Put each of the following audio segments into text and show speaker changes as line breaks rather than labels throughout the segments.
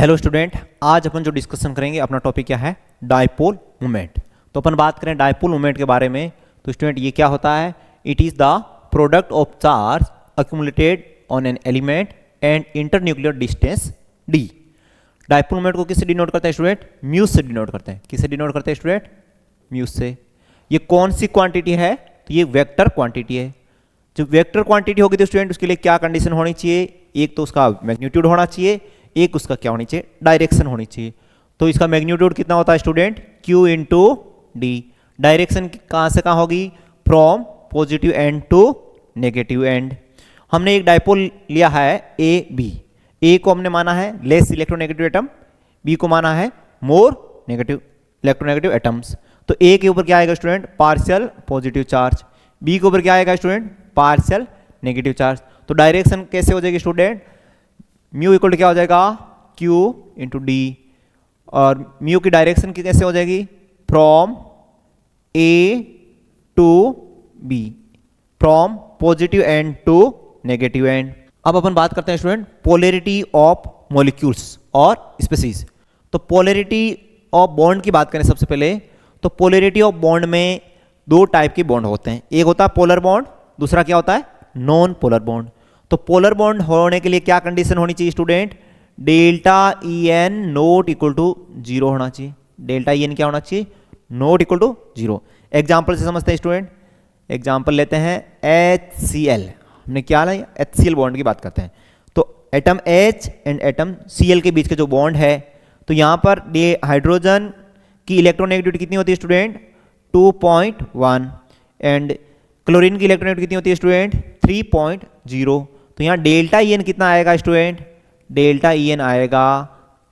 Hello student, आज अपन जो discussion करेंगे अपना टॉपिक क्या है, डायपोल मोमेंट। तो अपन बात करें डायपोल मोमेंट के बारे में। तो स्टूडेंट ये क्या होता है, it is the product of charge accumulated on an element and internuclear distance D. Dipole moment को किससे डिनोट करते हैं स्टूडेंट, म्यू से डिनोट करते हैं। किससे डिनोट करते हैं स्टूडेंट, म्यू से। ये कौन सी क्वांटिटी है, तो ये वेक्टर क्वांटिटी है। जो वेक्टर क्वांटिटी होगी तो स्टूडेंट उसके लिए क्या कंडीशन होनी चाहिए, एक तो उसका मैग्नीट्यूड होना चाहिए, एक उसका क्या होनी चाहिए, डायरेक्शन होनी चाहिए। तो इसका मैग्नीट्यूड कितना होता है student, Q into D. Direction कहाँ से कहाँ होगी, from positive end to negative end. हमने एक डायपोल लिया है ए बी। ए को हमने माना है लेस इलेक्ट्रोनेगेटिव एटम, बी को माना है मोर नेगेटिव इलेक्ट्रोनेगेटिव एटम्स। तो ए के ऊपर क्या आएगा student, partial positive charge. B के ऊपर क्या आएगा स्टूडेंट, पार्शियल नेगेटिव चार्ज। तो डायरेक्शन कैसे हो जाएगी स्टूडेंट, म्यू इक्वल टू क्या हो जाएगा, Q इंटू डी। और म्यू की डायरेक्शन की कैसे हो जाएगी, from A to B, from positive end to negative end. अब अपन बात करते हैं स्टूडेंट पोलैरिटी ऑफ मॉलिक्यूल्स और स्पीसीज। तो पोलैरिटी ऑफ बॉन्ड की बात करें सबसे पहले, तो पोलैरिटी ऑफ बॉन्ड में दो टाइप के बॉन्ड होते हैं। एक होता है पोलर बॉन्ड, दूसरा क्या होता है, नॉन पोलर बॉन्ड। तो पोलर बॉन्ड होने के लिए क्या कंडीशन होनी चाहिए student, delta E N not equal to zero होना चाहिए। डेल्टा ई एन क्या होना चाहिए, not equal to zero. Example से समझते हैं स्टूडेंट। एग्जाम्पल लेते हैं HCl। हमने क्या लिया, HCl बॉन्ड की बात करते हैं। तो atom H and atom Cl के बीच का जो बॉन्ड है, तो यहाँ पर हाइड्रोजन की इलेक्ट्रोनेगेटिविटी कितनी होती है स्टूडेंट, 2.1 एंड क्लोरीन की इलेक्ट्रोनेगेटिविटी कितनी होती है स्टूडेंट, 3.0। तो यहाँ डेल्टा ई एन कितना आएगा स्टूडेंट, डेल्टा ई एन आएगा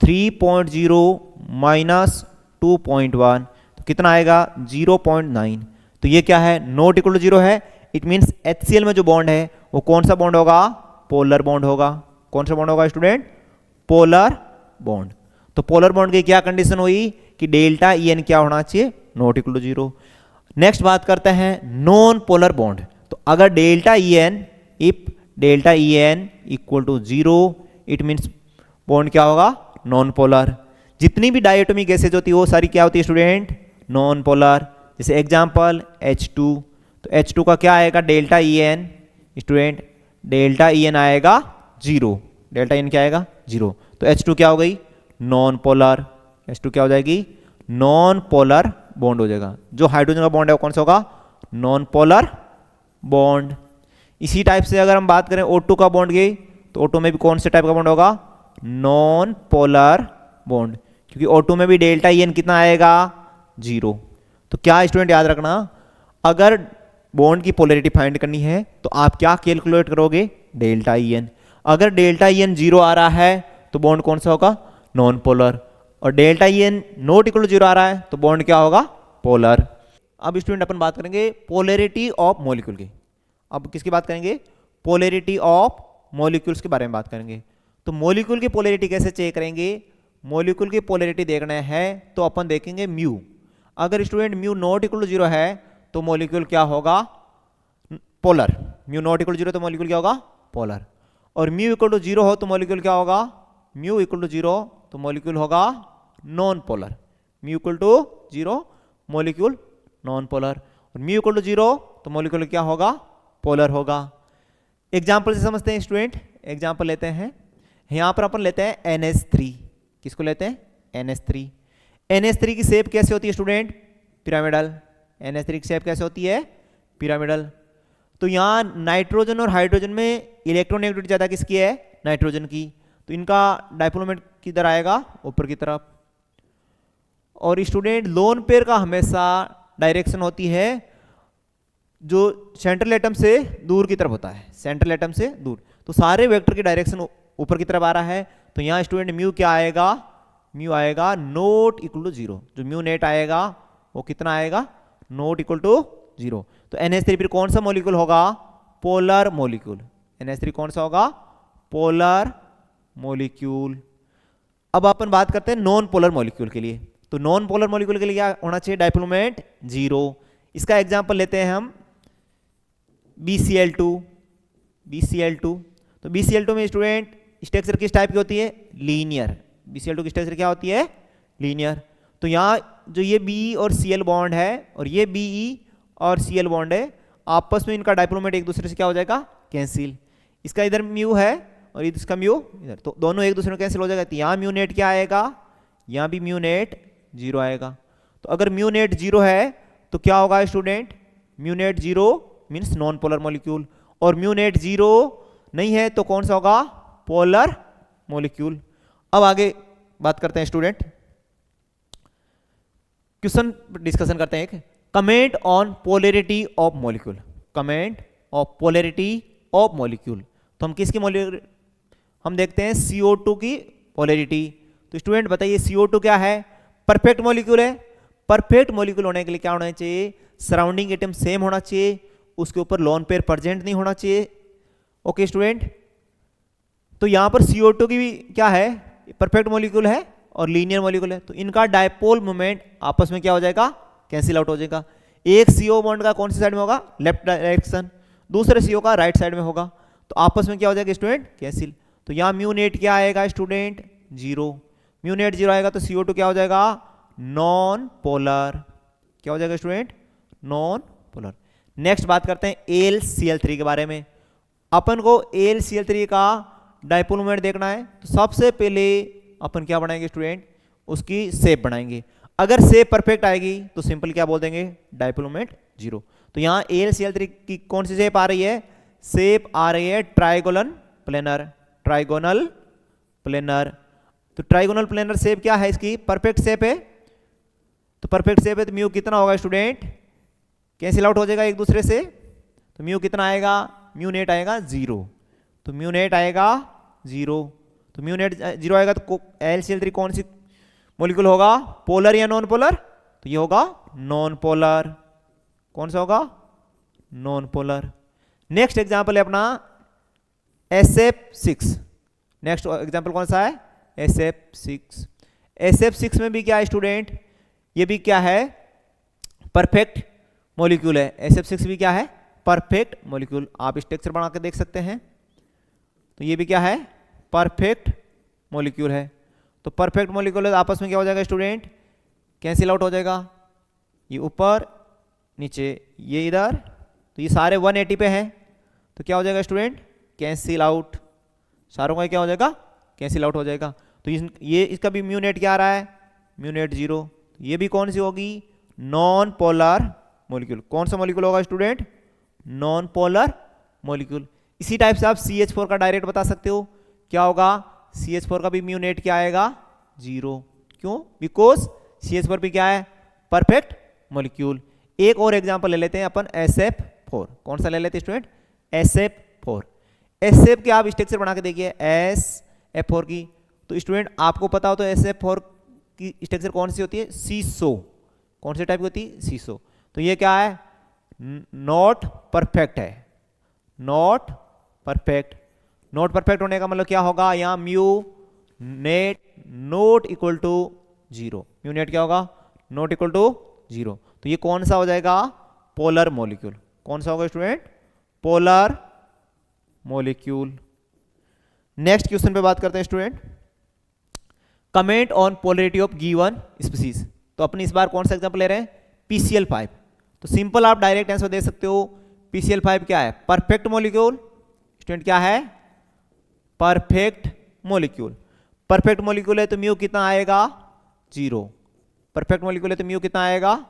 3.0 माइनस 2.1, तो कितना आएगा 0.9। तो ये क्या है, नोट इक्वल टू जीरो है। इट मीन्स HCl में जो बॉन्ड है वो कौन सा बॉन्ड होगा, पोलर बॉन्ड होगा। कौन सा बॉन्ड होगा स्टूडेंट, पोलर बॉन्ड। तो पोलर बॉन्ड की क्या कंडीशन हुई कि डेल्टा ई एन क्या होना चाहिए, not equal to zero. Next बात करते हैं नॉन पोलर बॉन्ड। तो अगर delta E N, if delta E N equal to zero, it means bond क्या होगा, नॉन पोलर। जितनी भी डायटोमिक गैसेज होती है वो सारी क्या होती है स्टूडेंट, नॉन पोलर। जैसे एग्जांपल H2। तो H2 का क्या आएगा, delta E N student, delta E N आएगा जीरो। डेल्टा ई एन क्या आएगा, जीरो। तो H2 क्या हो गई, नॉन पोलर। H2 क्या हो जाएगी, नॉन पोलर बॉन्ड हो जाएगा। जो हाइड्रोजन का बॉन्ड है वो कौन सा होगा, नॉन पोलर बॉन्ड। इसी टाइप से अगर हम बात करें O2 का बॉन्ड की, तो O2 में भी कौन से टाइप का बॉन्ड होगा, नॉन पोलर बॉन्ड, क्योंकि O2 में भी डेल्टा ई एन कितना आएगा, जीरो। तो क्या स्टूडेंट याद रखना, अगर बॉन्ड की पोलैरिटी फाइंड करनी है तो आप क्या कैलकुलेट करोगे, डेल्टा ई एन। अगर डेल्टा ई एन जीरो आ रहा है तो बॉन्ड कौन सा होगा, नॉन पोलर। और delta E N not equal to zero आ रहा है तो बॉन्ड क्या होगा, पोलर। अब स्टूडेंट अपन बात करेंगे पोलैरिटी ऑफ मॉलिक्यूल की। अब किसकी बात करेंगे, पोलैरिटी ऑफ मॉलिक्यूल्स के बारे में बात करेंगे। तो मॉलिक्यूल की पोलैरिटी कैसे चेक करेंगे, मॉलिक्यूल की पोलैरिटी देखना है तो अपन देखेंगे म्यू। अगर student mu not equal to zero है तो मॉलिक्यूल क्या होगा, polar. Mu not equal to zero तो मॉलिक्यूल क्या होगा, पोलर। और म्यू इक्वल टू जीरो हो तो मॉलिक्यूल क्या होगा, म्यू इक्वल टू जीरो तो मॉलिक्यूल होगा non polar. Mu equal to zero molecule non polar, और म्यू इक्वल टू जीरो तो मॉलिक्यूल क्या होगा, पोलर होगा। एग्जाम्पल से समझते हैं स्टूडेंट। एग्जाम्पल लेते हैं, यहां पर अपन लेते हैं NH3। किसको लेते हैं, NH3। NH3 की शेप कैसे होती है स्टूडेंट, पिरामिडल। NH3 की शेप कैसे होती है, पिरामिडल। तो यहां नाइट्रोजन और हाइड्रोजन में इलेक्ट्रोनेगेटिविटी ज्यादा किसकी है, नाइट्रोजन की। तो इनका डायपोल मोमेंट किधर आएगा, ऊपर की तरफ। और स्टूडेंट लोन पेयर का हमेशा डायरेक्शन होती है जो सेंट्रल एटम से दूर की तरफ होता है, सेंट्रल एटम से दूर। तो सारे वेक्टर की डायरेक्शन ऊपर की तरफ आ रहा है। तो यहाँ स्टूडेंट म्यू क्या आएगा, म्यू आएगा नोट इक्वल टू जीरो। जो म्यू नेट आएगा वो कितना आएगा, नोट इक्वल टू जीरो। तो NH3 फिर कौन सा मॉलिक्यूल होगा, पोलर मॉलिक्यूल। NH3 कौन सा होगा, पोलर मॉलिक्यूल। अब अपन बात करते हैं नॉन पोलर मॉलिक्यूल के लिए। तो नॉन पोलर मॉलिक्यूल के लिए क्या होना चाहिए, डायपोल मोमेंट जीरो। इसका एग्जांपल लेते हैं हम BCl2। BCl2 तो BCl2 में स्टूडेंट स्ट्रक्चर किस टाइप की होती है, लीनियर। BCl2 की स्ट्रक्चर क्या होती है, लीनियर। तो यहाँ जो ये Be और Cl बॉन्ड है और ये Be और Cl बॉन्ड है, आपस में इनका डायपोल मोमेंट एक दूसरे से क्या हो जाएगा, कैंसिल। इसका इधर म्यू है और इसका म्यू इधर, तो दोनों एक दूसरे में कैंसिल हो जाएगा। तो यहाँ म्यू नेट क्या आएगा, यहाँ भी म्यू नेट 0 आएगा। तो अगर म्यू नेट 0 है तो क्या होगा student, mu net 0 means non polar molecule, और म्यू नेट 0 नहीं है तो कौन सा होगा, पोलर मॉलिक्यूल। अब आगे बात करते हैं स्टूडेंट, क्वेश्चन डिस्कशन करते हैं एक, comment on polarity of molecule. Comment of polarity of molecule, तो हम किसकी मॉलिक्यूल, हम देखते हैं CO2 की पोलैरिटी। तो स्टूडेंट बताइए CO2 क्या है, परफेक्ट मॉलिक्यूल है। परफेक्ट मॉलिक्यूल होने के लिए क्या होना चाहिए, सराउंडिंग एटम सेम होना चाहिए, उसके ऊपर लोन पेयर प्रेजेंट नहीं होना चाहिए। ओके स्टूडेंट, तो यहां पर CO2 की भी क्या है, परफेक्ट मॉलिक्यूल है और लीनियर मॉलिक्यूल है, तो इनका डायपोल मोमेंट आपस में क्या हो जाएगा, कैंसिल आउट हो जाएगा। एक CO बॉन्ड का कौन सी साइड में होगा, लेफ्ट डायरेक्शन, दूसरे CO का राइट साइड में होगा, तो आपस में क्या हो जाएगा स्टूडेंट, कैंसिल। तो यहाँ म्यू नेट क्या आएगा स्टूडेंट, 0। म्यू नेट 0 आएगा तो CO2 क्या हो जाएगा, नॉन पोलर। क्या हो जाएगा स्टूडेंट, नॉन पोलर। नेक्स्ट बात करते हैं AlCl3 के बारे में। अपन को AlCl3 का डायपोल मोमेंट देखना है, तो सबसे पहले अपन क्या बनाएंगे स्टूडेंट, उसकी शेप बनाएंगे। अगर शेप परफेक्ट आएगी तो सिंपल क्या बोल देंगे, डायपोल मोमेंट 0। तो यहाँ AlCl3 की कौन सी शेप आ रही है, शेप आ रही है ट्राइगोनल प्लेनर। ट्राइगोनल प्लेनर, तो ट्राइगोनल प्लेनर शेप क्या है इसकी, परफेक्ट शेप है। तो परफेक्ट शेप है तो म्यू कितना होगा स्टूडेंट, कैंसिल आउट हो जाएगा एक दूसरे से, तो म्यू कितना आएगा, म्यू नेट आएगा 0। तो म्यू नेट आएगा 0, तो म्यू नेट 0 आएगा तो AlCl3 कौन सी मॉलिक्यूल होगा, पोलर या नॉन पोलर, तो ये होगा नॉन पोलर। कौन सा होगा, नॉन पोलर। नेक्स्ट एग्जांपल है अपना SF6। नेक्स्ट एग्जांपल कौन सा है, SF6। SF6 में भी क्या है स्टूडेंट, ये भी क्या है, परफेक्ट मॉलिक्यूल है। SF6 भी क्या है, परफेक्ट मॉलिक्यूल। आप स्ट्रक्चर बना के देख सकते हैं, तो ये भी क्या है, परफेक्ट मॉलिक्यूल है। तो परफेक्ट मॉलिक्यूल है, आपस में क्या हो जाएगा स्टूडेंट, कैंसिल आउट हो जाएगा, ये ऊपर नीचे ये इधर, तो ये सारे 180 पे हैं, तो क्या हो जाएगा स्टूडेंट, कैंसिल आउट। सारों का क्या हो जाएगा, कैंसिल आउट हो जाएगा। तो ये इसका भी म्यू नेट क्या आ रहा है, म्यू नेट 0। ये भी कौन सी होगी, नॉन पोलर मॉलिक्यूल। कौन सा मॉलिक्यूल होगा स्टूडेंट, नॉन पोलर मॉलिक्यूल। इसी टाइप से आप CH4 का डायरेक्ट बता सकते हो, क्या होगा, CH4 का भी म्यू नेट क्या आएगा, 0। क्यों, बिकॉज CH4 भी क्या है, परफेक्ट मॉलिक्यूल। एक और एग्जांपल ले लेते हैं अपन SF4। कौन सा ले लेते हैं स्टूडेंट, SF4। SF की आप स्ट्रक्चर बना के देखिए SF4 की, तो स्टूडेंट आपको पता हो तो SF4 की स्ट्रक्चर कौन सी होती है, सीसो। कौन से टाइप की होती है, सीसो। तो ये क्या है, नॉट परफेक्ट है, नॉट परफेक्ट। नॉट परफेक्ट होने का मतलब क्या होगा, यहाँ mu net not equal to 0। Mu net क्या होगा, नॉट इक्वल टू 0। तो ये कौन सा हो जाएगा, पोलर मॉलिक्यूल। कौन सा होगा student, polar molecule. Next question पे बात करते हैं student, comment on polarity of given species. तो अपनी इस बार कौन सा एग्जांपल ले रहे हैं, PCl5। तो सिंपल आप डायरेक्ट आंसर दे सकते हो, PCl5 क्या है, परफेक्ट मॉलिक्यूल। स्टूडेंट क्या है, परफेक्ट मॉलिक्यूल। परफेक्ट मॉलिक्यूल है तो म्यू कितना आएगा, 0। परफेक्ट मॉलिक्यूल है तो म्यू कितना आएगा,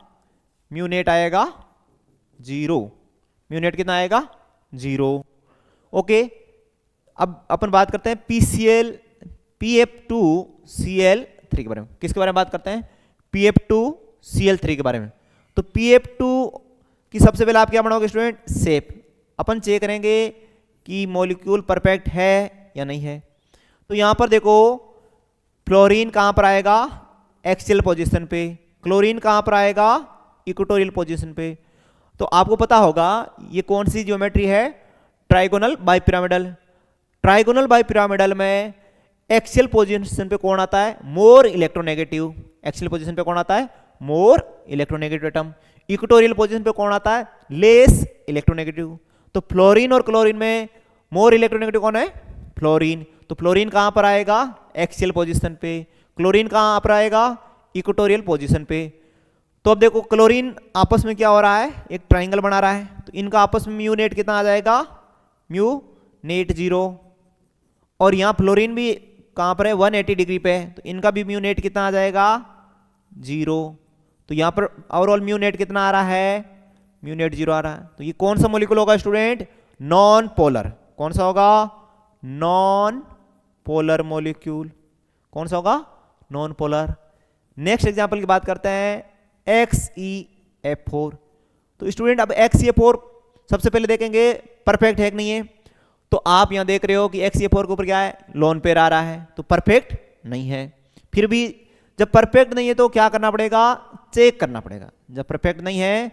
म्यू नेट आएगा 0। म्यू नेट कितना आएगा, 0। ओके, अब अपन बात करते हैं PF2Cl3 के बारे में। किसके बारे में बात करते हैं, PF2Cl3 के बारे में। तो PF2 की सबसे पहले आप क्या बनाओगे स्टूडेंट, शेप। अपन चेक करेंगे कि मॉलिक्यूल परफेक्ट है या नहीं है। तो यहां पर देखो, क्लोरीन कहां पर आएगा, एक्सियल पोजीशन पे। क्लोरीन कहां पर आएगा, इक्वेटोरियल पोजीशन पे। तो आपको पता होगा ये कौन सी ज्योमेट्री है, ट्राइगोनल बाइपिरामिडल। ट्राइगोनल बाइपिरामिडल में एक्सियल पोजीशन पे कौन आता है, मोर इलेक्ट्रोनेगेटिव। एक्सियल पोजीशन पे कौन आता है, more electronegative atom. Equatorial position पे कौन आता है, लेस इलेक्ट्रोनेगेटिव। तो फ्लोरीन और क्लोरीन में मोर इलेक्ट्रोनेगेटिव कौन है, फ्लोरीन। तो फ्लोरीन कहां पर आएगा, एक्सियल पोजीशन पे, क्लोरीन कहाँ पर आएगा, इक्वेटोरियल पोजीशन पे। तो अब देखो क्लोरीन आपस में क्या हो रहा है, एक ट्राइंगल बना रहा है, तो इनका आपस में म्यू नेट कितना आ जाएगा, म्यू नेट 0। और यहाँ फ्लोरीन भी कहाँ पर है, 180 डिग्री पे है, तो इनका भी म्यू नेट कितना आ जाएगा, 0। तो यहाँ पर ओवरऑल म्यू नेट कितना आ रहा है, म्यू नेट 0 आ रहा है। तो ये कौन सा मॉलिक्यूल होगा स्टूडेंट, नॉन पोलर। कौन सा होगा, नॉन पोलर मॉलिक्यूल। कौन सा होगा, नॉन पोलर। नेक्स्ट एग्जांपल की बात करते हैं, XeF4। तो स्टूडेंट अब XeF4 सबसे पहले देखेंगे परफेक्ट है कि नहीं है। तो आप यहां देख रहे हो कि XeF4 के ऊपर क्या है, लोन पेयर आ रहा है, तो परफेक्ट नहीं है। फिर भी जब परफेक्ट नहीं है तो क्या करना पड़ेगा, चेक करना पड़ेगा। जब परफेक्ट नहीं है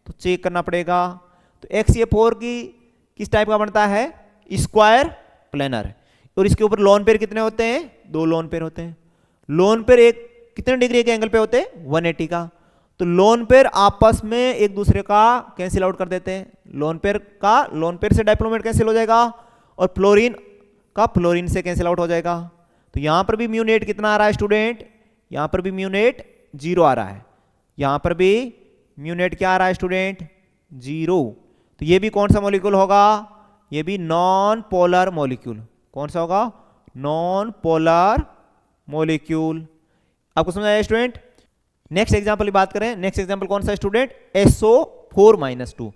तो चेक करना पड़ेगा। तो XeF4 की किस टाइप का बनता है, स्क्वायर प्लेनर। और इसके ऊपर लोन पेयर कितने होते हैं, 2 लोन पेयर होते हैं। लोन पेयर एक कितने डिग्री के एंगल पे होते हैं, 180 का। तो लोन पेयर आपस में एक दूसरे का कैंसिल आउट कर देते हैं। लोन पेयर से डाइपोल मोमेंट कैंसिल हो जाएगा, और फ्लोरीन का फ्लोरीन से कैंसिल आउट हो जाएगा। तो यहां पर भी म्यू नेट कितना आ रहा है स्टूडेंट, यहां पर भी म्यू नेट 0 आ रहा है, यहां पर भी म्यू नेट क्या आ रहा है स्टूडेंट, 0। तो ये भी कौन सा मॉलिक्यूल होगा, ये भी नॉन पोलर मॉलिक्यूल। कौन सा होगा, नॉन पोलर मॉलिक्यूल। आपको समझ आया स्टूडेंट। नेक्स्ट एग्जांपल की बात करें, नेक्स्ट एग्जांपल कौन सा स्टूडेंट, SO4-2।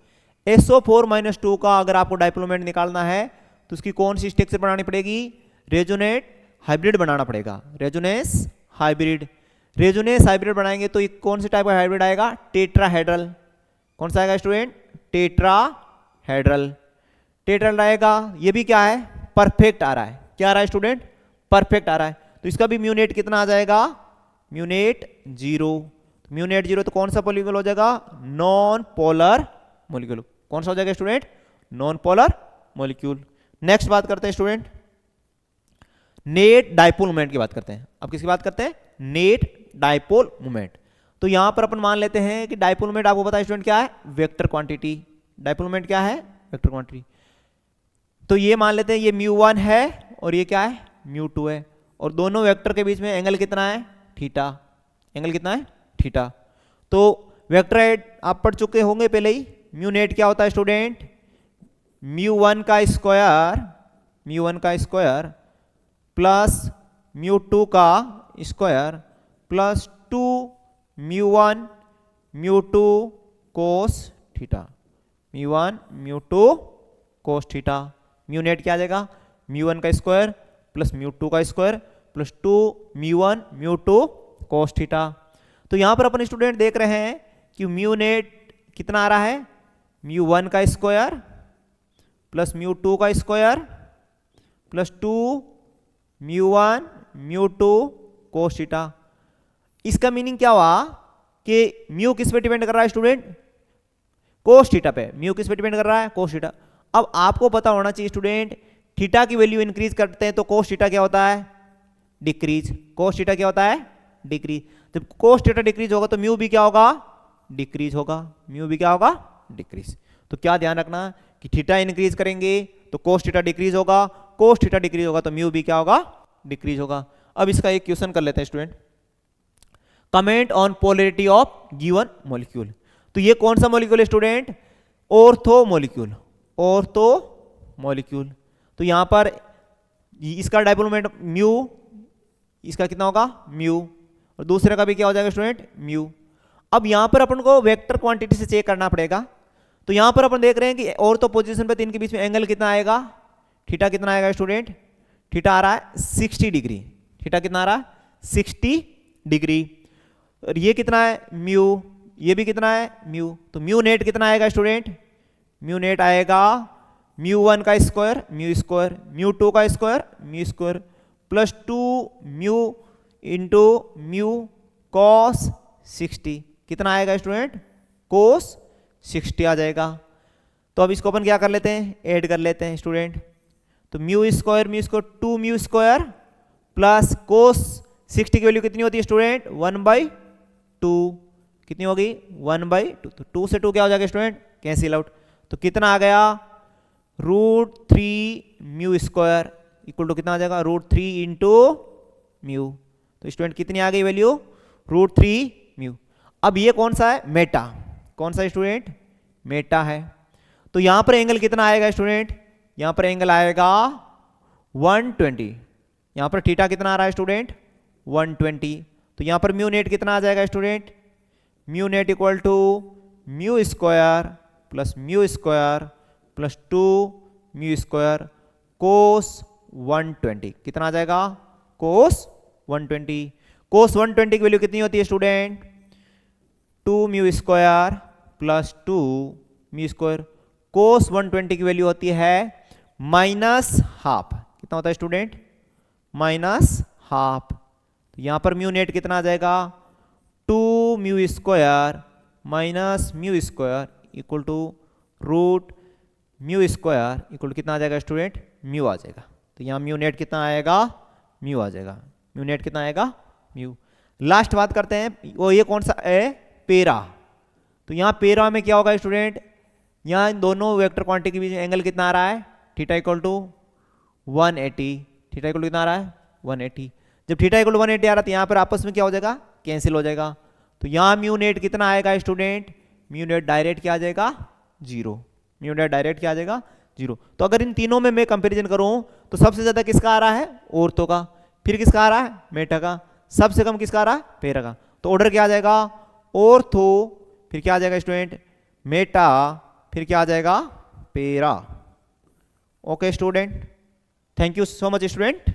SO4-2 का अगर आपको डाइपोल मोमेंट निकालना है तो उसकी कौन सी स्ट्रक्चर बनानी पड़ेगी, रेजोनेट हाइब्रिड बनाना पड़ेगा। रेजोनेंस हाइब्रिड, रेजोनेंस हाइब्रिड बनाएंगे तो ये कौन से टाइप का हाइब्रिड आएगा, टेट्राहेड्रल। कौन सा आएगा स्टूडेंट, टेट्राहेड्रल। टेट्राहेड्रल आएगा। ये भी क्या है, परफेक्ट आ रहा है। क्या आ रहा है स्टूडेंट, परफेक्ट आ रहा है। तो इसका भी म्यू नेट कितना आ जाएगा, म्यू नेट 0। म्यू नेट 0 तो कौन सा मॉलिक्यूल हो जाएगा, नॉन पोलर मॉलिक्यूल। कौन सा हो जाएगा student, non polar molecule. Next बात करते हैं स्टूडेंट, नेट डाइपोल मोमेंट की बात करते हैं। अब किसकी बात करते हैं, नेट डाइपोल मोमेंट। तो यहां पर अपन मान लेते हैं कि डाइपोल मोमेंट आपको पता है स्टूडेंट क्या है, वेक्टर क्वांटिटी। डाइपोल मोमेंट क्या है, वेक्टर क्वांटिटी। तो ये मान लेते हैं ये μ1 है और ये क्या है, μ2 है, और दोनों वेक्टर के बीच में एंगल कितना है, थीटा। एंगल कितना है, थीटा। तो वेक्टर हेड आप पढ़ चुके होंगे पहले ही। म्यू नेट क्या होता है स्टूडेंट, μ1 का स्क्वायर प्लस μ2 का square plus 2 μ1 μ2 cos theta. μ1 μ2 cos theta. Mu net क्या आ जाएगा, μ1 का स्क्वायर प्लस μ2 का स्क्वायर प्लस 2 μ1 μ2 कोस थीटा। तो यहां पर अपन स्टूडेंट देख रहे हैं कि म्यू नेट कितना आ रहा है, μ1 का स्क्वायर प्लस μ2 का स्क्वायर प्लस 2 μ1 μ2 कोस थीटा। इसका मीनिंग क्या हुआ कि म्यू किस पे डिपेंड कर रहा है स्टूडेंट, कोस थीटा पे। म्यू किस पे डिपेंड कर रहा है, कोस थीटा। अब आपको पता होना चाहिए स्टूडेंट, थीटा की वैल्यू इंक्रीज करते हैं तो कोस थीटा क्या होता है, डिक्रीज। कोस थीटा क्या होता है, डिक्रीज। जब कोस थीटा डिक्रीज होगा तो म्यू भी क्या होगा, डिक्रीज होगा। म्यू भी क्या होगा, डिक्रीज। तो क्या ध्यान रखना कि थीटा इंक्रीज करेंगे तो कोस थीटा डिक्रीज होगा, कोस थीटा डिक्रीज होगा तो म्यू भी क्या होगा, डिक्रीज होगा। अब इसका एक क्वेश्चन कर लेते हैं student, comment on polarity of given molecule. तो ये कौन सा मॉलिक्यूल है student, ortho molecule. Ortho molecule. तो यहां पर इसका डाइपोल मोमेंट म्यू, इसका कितना होगा, म्यू, और दूसरे का भी क्या हो जाएगा स्टूडेंट, म्यू। अब यहां पर अपन को वेक्टर क्वांटिटी से चेक करना पड़ेगा। तो यहां पर अपन देख रहे हैं कि ऑर्थो पोजीशन पे इनके बीच में एंगल कितना आएगा, थीटा कितना आएगा स्टूडेंट, थीटा आ रहा है 60 डिग्री। थीटा कितना आ रहा है, 60 डिग्री। और ये कितना है, म्यू, ये भी कितना है, म्यू। तो म्यू नेट कितना आएगा स्टूडेंट, म्यू नेट आएगा μ1 का स्क्वायर μ2 का square μ² plus 2 mu into mu cos 60। कितना आएगा स्टूडेंट, कोस 60 आ जाएगा। तो अब इसको अपन क्या कर लेते हैं, ऐड कर लेते हैं स्टूडेंट। तो μ² 2 μ² प्लस कोस 60 की वैल्यू कितनी होती है स्टूडेंट, 1/2। कितनी होगी, 1/2। तो 2 से 2 क्या हो जाएगा स्टूडेंट, कैंसिल आउट। तो कितना आ गया, √3 μ² इक्वल टू कितना आ जाएगा, √3 इंटू म्यू। तो स्टूडेंट कितनी आ गई वैल्यू, √3 म्यू। अब ये कौन सा है, मेटा, कौन सा स्टूडेंट, मेटा है। तो यहां पर एंगल कितना आएगा स्टूडेंट, यहां पर एंगल आएगा 120। यहां पर थीटा कितना आ रहा है स्टूडेंट, 120। तो यहां पर म्यू नेट कितना आ जाएगा student, mu net equal to mu square plus mu square plus 2 mu square cos 120। कितना आ जाएगा, कोस 120। कोस 120 की वैल्यू कितनी होती है student, 2 mu square plus 2 mu square. Cos 120 की वैल्यू होती है -½ कितना होता है स्टूडेंट, -½ तो यहां पर म्यू नेट कितना आ जाएगा, 2 mu square minus mu square equal to root mu square equal कितना आ जाएगा स्टूडेंट, म्यू आ जाएगा। तो यहाँ म्यू नेट कितना आएगा, म्यू आ जाएगा। म्यू नेट कितना आएगा, म्यू। लास्ट बात करते हैं, वो ये कौन सा है, पेरा। तो यहाँ पेरा में क्या होगा स्टूडेंट, यहाँ इन दोनों वेक्टर क्वांटिटी के बीच एंगल कितना आ रहा है, theta equal to 180। Theta equal कितना आ रहा है, 180। जब थीटा इक्वल 180 आ रहा है तो यहाँ पर आपस में क्या हो जाएगा, कैंसिल हो जाएगा। तो यहाँ म्यू नेट कितना आएगा स्टूडेंट, म्यू नेट डायरेक्ट क्या आ जाएगा, 0। म्यू नेट डायरेक्ट क्या आ जाएगा, 0। तो अगर इन तीनों में मैं कंपैरिजन करूं तो सबसे ज्यादा किसका आ रहा है, ऑर्थो का, फिर किसका आ रहा है, मेटा का, सबसे कम किसका आ रहा है, पेरा का। तो ऑर्डर क्या आ जाएगा, ऑर्थो, फिर क्या आ जाएगा स्टूडेंट, मेटा, फिर क्या आ जाएगा, पेरा। Okay student, thank you so much student.